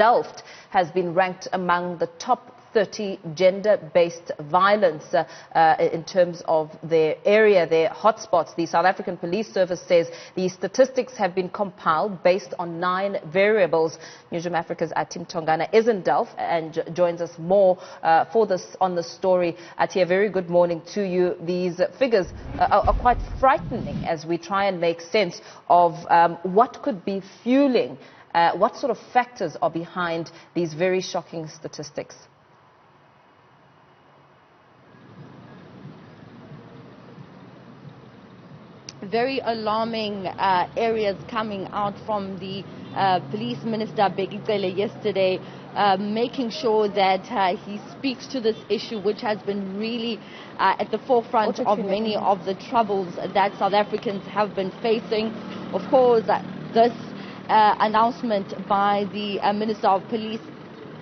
Delft has been ranked among the top 30 gender-based violence in terms of their area, their hotspots. The South African Police Service says these statistics have been compiled based on 9 variables. Newzroom Africa's Athi Mtongana is in Delft and joins us more for this on the story. Athi, a very good morning to you. These figures are quite frightening as we try and make sense of what could be fueling, what sort of factors are behind these very shocking statistics. Very alarming areas coming out from the police minister Bekicele yesterday, making sure that he speaks to this issue, which has been really at the forefront of many of the troubles that South Africans have been facing. Of course, this announcement by the Minister of Police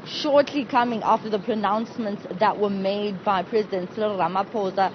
shortly coming after the pronouncements that were made by President Cyril Ramaphosa,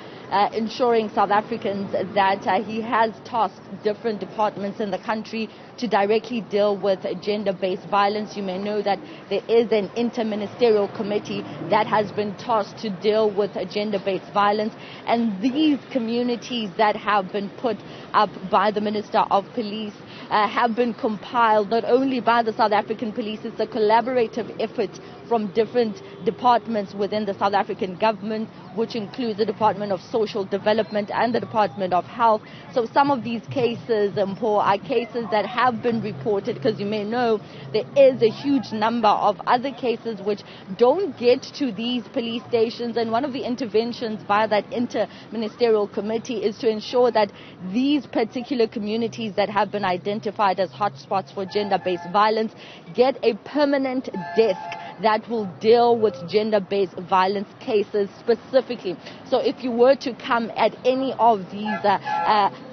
ensuring South Africans that he has tasked different departments in the country to directly deal with gender-based violence. You may know that there is an inter-ministerial committee that has been tasked to deal with gender-based violence, and these communities that have been put up by the Minister of Police have been compiled not only by the South African Police. It's a collaborative effort from different departments within the South African government, which includes the Department of Social Development and the Department of Health. So some of these cases, are cases that have been reported, because you may know there is a huge number of other cases which don't get to these police stations. And one of the interventions by that inter-ministerial committee is to ensure that these particular communities that have been identified as hotspots for gender-based violence get a permanent desk that will deal with gender-based violence cases specifically. So if you were to come at any of these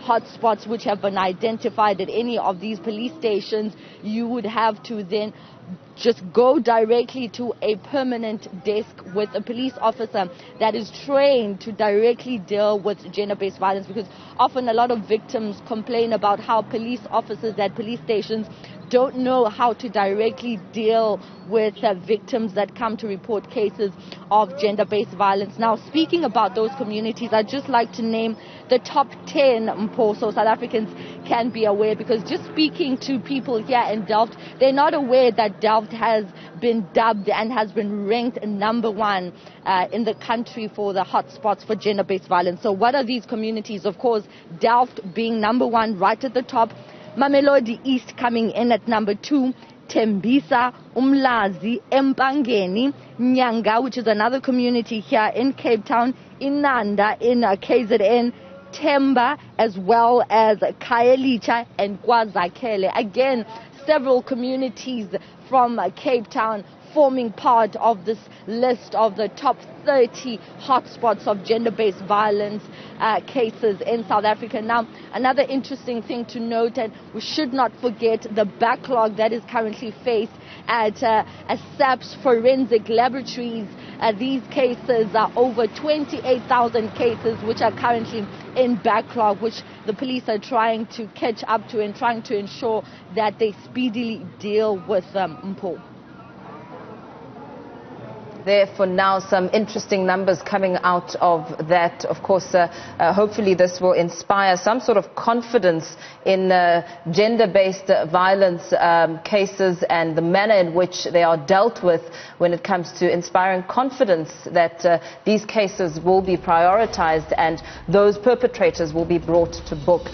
hotspots which have been identified at any of these police stations, you would have to then just go directly to a permanent desk with a police officer that is trained to directly deal with gender-based violence, because often a lot of victims complain about how police officers at police stations don't know how to directly deal with victims that come to report cases of gender-based violence. Now, speaking about those communities, I'd just like to name the top 10, so South Africans can be aware, because just speaking to people here in Delft, they're not aware that Delft has been dubbed and has been ranked number 1 in the country for the hotspots for gender-based violence. So what are these communities? Of course, Delft being number 1 right at the top, Mamelodi East coming in at number 2, Tembisa, Umlazi, Empangeni, Nyanga, which is another community here in Cape Town, Inanda in KZN, Temba, as well as Khayelitsha and KwaZakhele. Again, several communities from Cape Town forming part of this list of the top 30 hotspots of gender-based violence cases in South Africa. Now, another interesting thing to note, and we should not forget the backlog that is currently faced at SAP's forensic laboratories. These cases are over 28,000 cases which are currently in backlog, which the police are trying to catch up to and trying to ensure that they speedily deal with them. There for now, some interesting numbers coming out of that. Of course, hopefully this will inspire some sort of confidence in gender-based violence cases and the manner in which they are dealt with, when it comes to inspiring confidence that these cases will be prioritized and those perpetrators will be brought to book.